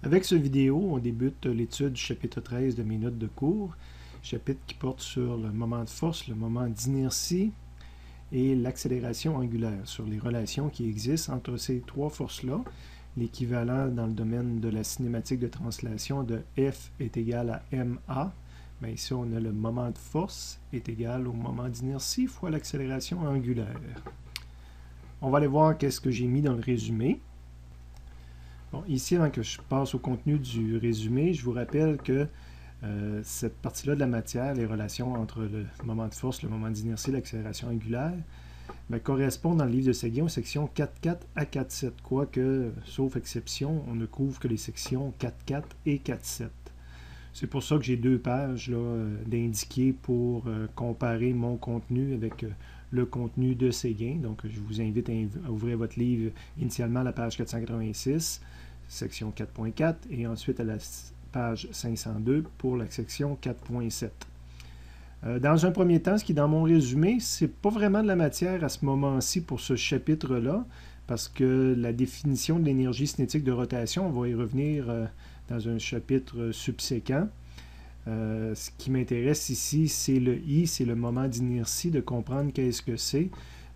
Avec cette vidéo, on débute l'étude du chapitre 13 de mes notes de cours, chapitre qui porte sur le moment de force, le moment d'inertie et l'accélération angulaire, sur les relations qui existent entre ces trois forces-là. L'équivalent dans le domaine de la cinématique de translation de F est égal à ma. Bien, ici, on a le moment de force est égal au moment d'inertie fois l'accélération angulaire. On va aller voir qu'est-ce que j'ai mis dans le résumé. Bon, ici, avant que je passe au contenu du résumé, je vous rappelle que cette partie-là de la matière, les relations entre le moment de force, le moment d'inertie et l'accélération angulaire, bien, correspond dans le livre de Séguin aux sections 4.4 à 4.7, quoique, sauf exception, on ne couvre que les sections 4.4 et 4.7. C'est pour ça que j'ai deux pages d'indiquer pour comparer mon contenu avec le contenu de Séguin. Donc, je vous invite à ouvrir votre livre initialement à la page 486, section 4.4, et ensuite à la page 502 pour la section 4.7. Dans un premier temps, ce qui est dans mon résumé, c'est pas vraiment de la matière à ce moment-ci pour ce chapitre-là, parce que la définition de l'énergie cinétique de rotation, on va y revenir dans un chapitre subséquent. Ce qui m'intéresse ici, c'est le I, c'est le moment d'inertie, de comprendre qu'est-ce que c'est.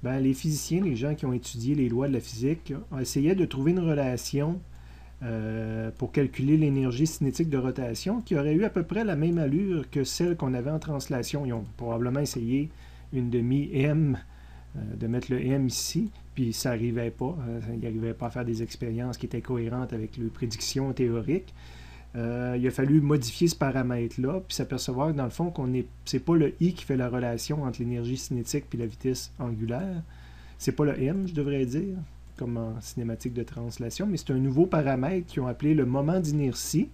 Ben, les physiciens, les gens qui ont étudié les lois de la physique, essayaient de trouver une relation pour calculer l'énergie cinétique de rotation qui aurait eu à peu près la même allure que celle qu'on avait en translation. Ils ont probablement essayé une demi-m, de mettre le m ici, puis ça n'arrivait pas. Ils n'arrivaient pas à faire des expériences qui étaient cohérentes avec leurs prédictions théoriques. Il a fallu modifier ce paramètre-là, puis s'apercevoir que dans le fond, c'est pas le I qui fait la relation entre l'énergie cinétique et la vitesse angulaire. C'est pas le M, je devrais dire, comme en cinématique de translation, mais c'est un nouveau paramètre qu'ils ont appelé le moment d'inertie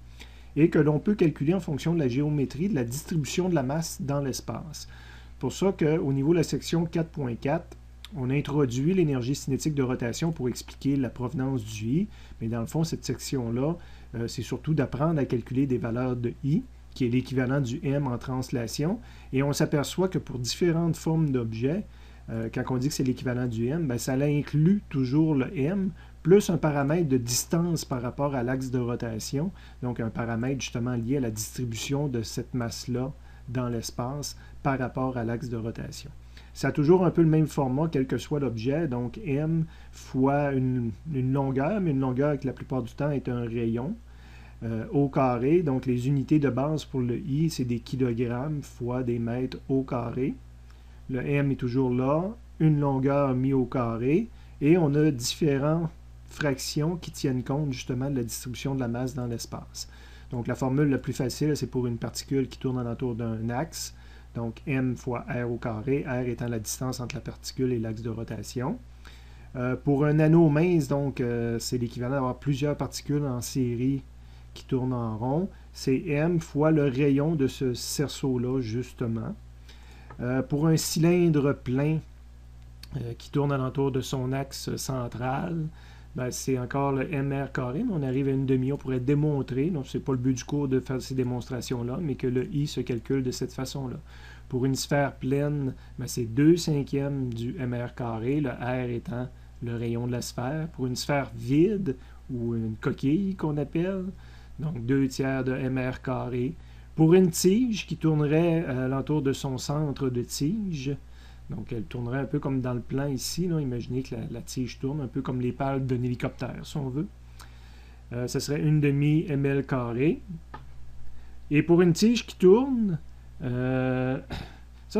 et que l'on peut calculer en fonction de la géométrie de la distribution de la masse dans l'espace. C'est pour ça qu'au niveau de la section 4.4, on a introduit l'énergie cinétique de rotation pour expliquer la provenance du I, mais dans le fond, cette section-là, c'est surtout d'apprendre à calculer des valeurs de I, qui est l'équivalent du M en translation, et on s'aperçoit que pour différentes formes d'objets, quand on dit que c'est l'équivalent du M, bien, ça inclut toujours le M, plus un paramètre de distance par rapport à l'axe de rotation, donc un paramètre justement lié à la distribution de cette masse-là dans l'espace par rapport à l'axe de rotation. Ça a toujours un peu le même format, quel que soit l'objet, donc M fois une longueur, mais une longueur qui la plupart du temps est un rayon au carré. Donc les unités de base pour le I, c'est des kilogrammes fois des mètres au carré. Le M est toujours là, une longueur mis au carré, et on a différentes fractions qui tiennent compte justement de la distribution de la masse dans l'espace. Donc la formule la plus facile, c'est pour une particule qui tourne alentour d'un axe. Donc, m fois r au carré, r étant la distance entre la particule et l'axe de rotation. Pour un anneau mince, donc, c'est l'équivalent d'avoir plusieurs particules en série qui tournent en rond. C'est m fois le rayon de ce cerceau-là, justement. Pour un cylindre plein qui tourne alentour de son axe central, ben, c'est encore le mr carré, mais on arrive à une demi. On pourrait démontrer, donc ce n'est pas le but du cours de faire ces démonstrations-là, mais que le I se calcule de cette façon-là. Pour une sphère pleine, ben, c'est 2/5 du mr carré, le R étant le rayon de la sphère. Pour une sphère vide, ou une coquille qu'on appelle, donc 2/3 de mr carré. Pour une tige qui tournerait alentour de son centre de tige, donc, elle tournerait un peu comme dans le plan ici. Là. Imaginez que la tige tourne un peu comme les pales d'un hélicoptère, si on veut. Ça serait une demi ml carré. Et pour une tige qui tourne, ça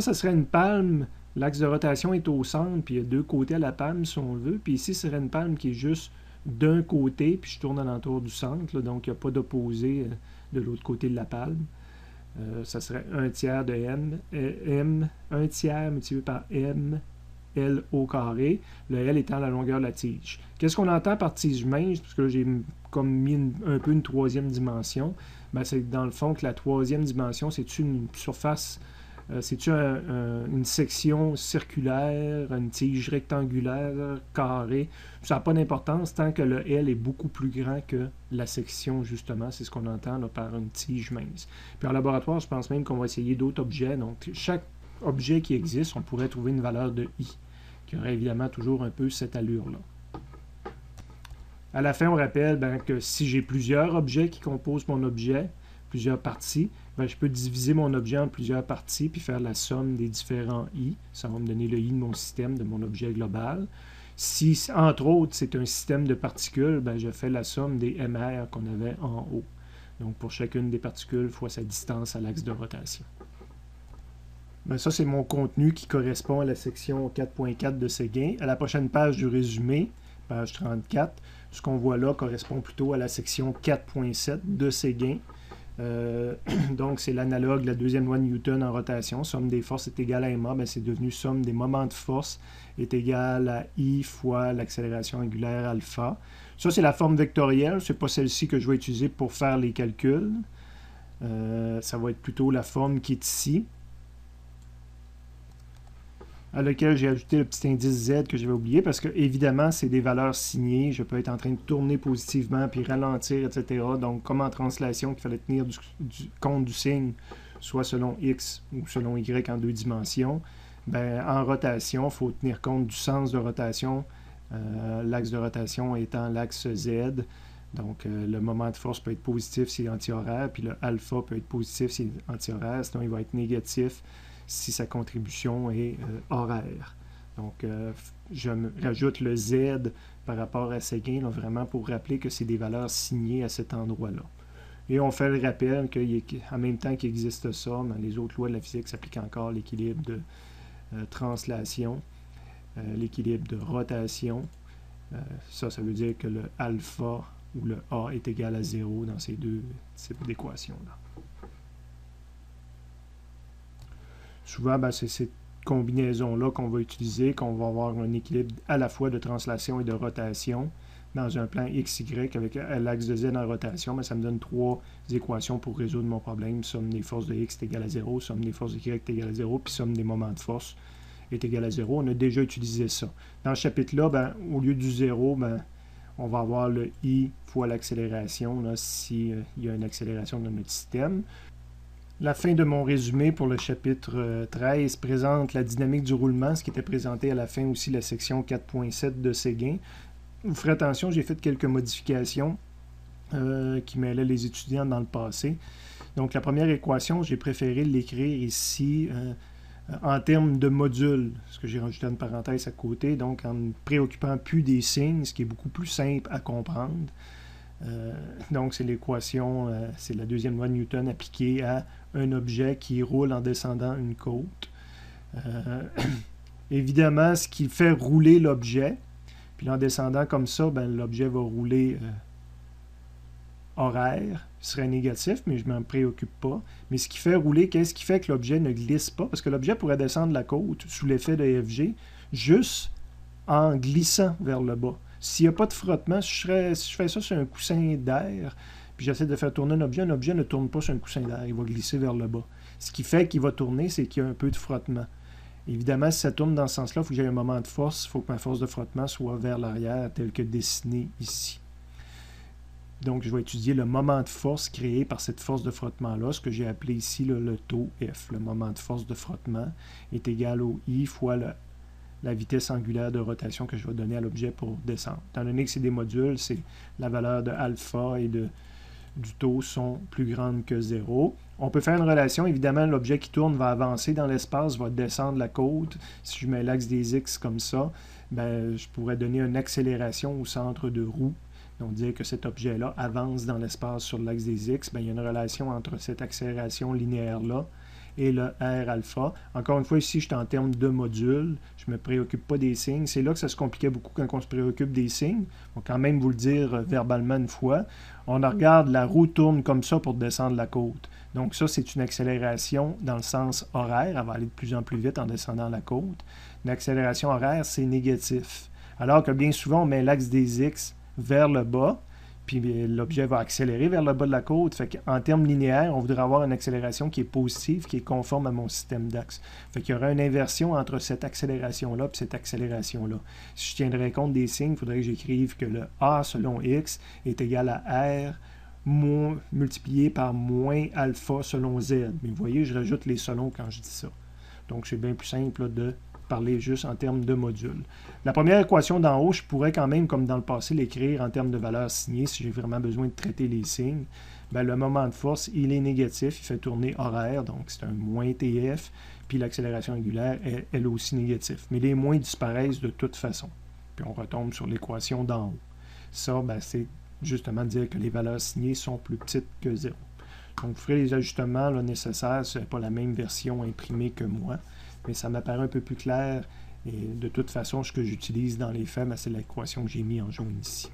serait une palme. L'axe de rotation est au centre, puis il y a deux côtés à la palme, si on veut. Puis ici, ce serait une palme qui est juste d'un côté, puis je tourne alentour du centre. Là, donc, il n'y a pas d'opposé de l'autre côté de la palme. Ça serait 1/3 de m, 1/3 multiplié par m, L au carré, le L étant la longueur de la tige. Qu'est-ce qu'on entend par tige mince? Parce que là, j'ai comme mis un peu une troisième dimension. Ben, c'est dans le fond que la troisième dimension, c'est-tu une surface, c'est-tu une section circulaire, une tige rectangulaire, carrée? Ça n'a pas d'importance tant que le L est beaucoup plus grand que la section, justement. C'est ce qu'on entend là, par une tige mince. Puis en laboratoire, je pense même qu'on va essayer d'autres objets. Donc, chaque objet qui existe, on pourrait trouver une valeur de I, qui aurait évidemment toujours un peu cette allure-là. À la fin, on rappelle que si j'ai plusieurs objets qui composent mon objet, plusieurs parties, je peux diviser mon objet en plusieurs parties puis faire la somme des différents i. Ça va me donner le i de mon système, de mon objet global. Si, entre autres, c'est un système de particules, je fais la somme des MR qu'on avait en haut. Donc, pour chacune des particules fois sa distance à l'axe de rotation. Ça, c'est mon contenu qui correspond à la section 4.4 de Séguin. À la prochaine page du résumé, page 34, ce qu'on voit là correspond plutôt à la section 4.7 de Séguin. Donc, c'est l'analogue de la deuxième loi de Newton en rotation. Somme des forces est égale à ma. C'est devenu somme des moments de force est égale à I fois l'accélération angulaire alpha. Ça, c'est la forme vectorielle. Ce n'est pas celle-ci que je vais utiliser pour faire les calculs. Ça va être plutôt la forme qui est ici, à laquelle j'ai ajouté le petit indice Z que j'avais oublié, parce que évidemment, c'est des valeurs signées. Je peux être en train de tourner positivement, puis ralentir, etc. Donc, comme en translation, qu'il fallait tenir compte du signe, soit selon X ou selon Y en 2 dimensions, en rotation, il faut tenir compte du sens de rotation, l'axe de rotation étant l'axe Z. Donc, le moment de force peut être positif s'il est anti-horaire, puis le alpha peut être positif s'il est anti-horaire, sinon il va être négatif si sa contribution est horaire. Donc, je rajoute le Z par rapport à Séguin, vraiment pour rappeler que c'est des valeurs signées à cet endroit-là. Et on fait le rappel qu'en même temps qu'il existe ça, dans les autres lois de la physique s'applique encore l'équilibre de translation, l'équilibre de rotation. Ça veut dire que le alpha ou le A est égal à 0 dans ces deux types d'équations-là. Souvent, c'est cette combinaison-là qu'on va utiliser, qu'on va avoir un équilibre à la fois de translation et de rotation dans un plan XY avec l'axe de Z en rotation. Ça me donne 3 équations pour résoudre mon problème. Somme des forces de X est égale à 0, somme des forces de Y est égale à 0, puis somme des moments de force est égale à 0. On a déjà utilisé ça. Dans ce chapitre-là, au lieu du 0, on va avoir le I fois l'accélération, s'il y a une accélération dans notre système. La fin de mon résumé pour le chapitre 13 présente la dynamique du roulement, ce qui était présenté à la fin aussi de la section 4.7 de Séguin. Vous ferez attention, j'ai fait quelques modifications qui mêlaient les étudiants dans le passé. Donc, la première équation, j'ai préféré l'écrire ici en termes de modules, ce que j'ai rajouté une parenthèse à côté, donc en ne préoccupant plus des signes, ce qui est beaucoup plus simple à comprendre. Donc, c'est l'équation, c'est la deuxième loi de Newton appliquée à un objet qui roule en descendant une côte. Évidemment, ce qui fait rouler l'objet, puis en descendant comme ça, l'objet va rouler horaire, ce serait négatif, mais je ne m'en préoccupe pas. Mais ce qui fait rouler, qu'est-ce qui fait que l'objet ne glisse pas? Parce que l'objet pourrait descendre la côte sous l'effet de FG, juste en glissant vers le bas. S'il n'y a pas de frottement, si je fais ça sur un coussin d'air, puis j'essaie de faire tourner un objet ne tourne pas sur un coussin d'air, il va glisser vers le bas. Ce qui fait qu'il va tourner, c'est qu'il y a un peu de frottement. Évidemment, si ça tourne dans ce sens-là, il faut que j'aie un moment de force, il faut que ma force de frottement soit vers l'arrière, tel que dessiné ici. Donc, je vais étudier le moment de force créé par cette force de frottement-là, ce que j'ai appelé ici le taux F. Le moment de force de frottement est égal au I fois la vitesse angulaire de rotation que je vais donner à l'objet pour descendre. Étant donné que c'est des modules, c'est la valeur de alpha et du taux sont plus grandes que 0. On peut faire une relation. Évidemment, l'objet qui tourne va avancer dans l'espace, va descendre la côte. Si je mets l'axe des X comme ça, je pourrais donner une accélération au centre de roue. Donc, dire que cet objet-là avance dans l'espace sur l'axe des X. Il y a une relation entre cette accélération linéaire-là et le R alpha. Encore une fois, ici, je suis en termes de modules. Je ne me préoccupe pas des signes. C'est là que ça se compliquait beaucoup quand on se préoccupe des signes. On va quand même vous le dire verbalement une fois. On regarde, la roue tourne comme ça pour descendre la côte. Donc ça, c'est une accélération dans le sens horaire. Elle va aller de plus en plus vite en descendant la côte. Une accélération horaire, c'est négatif. Alors que bien souvent, on met l'axe des X vers le bas, puis l'objet va accélérer vers le bas de la côte. Fait qu'en termes linéaires, on voudrait avoir une accélération qui est positive, qui est conforme à mon système d'axe. Fait qu'il y aura une inversion entre cette accélération-là et cette accélération-là. Si je tiendrais compte des signes, il faudrait que j'écrive que le A selon X est égal à R multiplié par moins alpha selon Z. Mais vous voyez, je rajoute les selon quand je dis ça. Donc, c'est bien plus simple de parler juste en termes de modules. La première équation d'en haut, je pourrais quand même, comme dans le passé, l'écrire en termes de valeurs signées si j'ai vraiment besoin de traiter les signes. Bien, le moment de force, il est négatif, il fait tourner horaire, donc c'est un moins TF, puis l'accélération angulaire est elle aussi négative. Mais les moins disparaissent de toute façon. Puis on retombe sur l'équation d'en haut. Ça, ben, c'est justement dire que les valeurs signées sont plus petites que 0. Donc, vous ferez les ajustements là, nécessaires. Ce n'est pas la même version imprimée que moi, mais ça m'apparaît un peu plus clair. Et de toute façon, ce que j'utilise dans les faits, c'est l'équation que j'ai mis en jaune ici.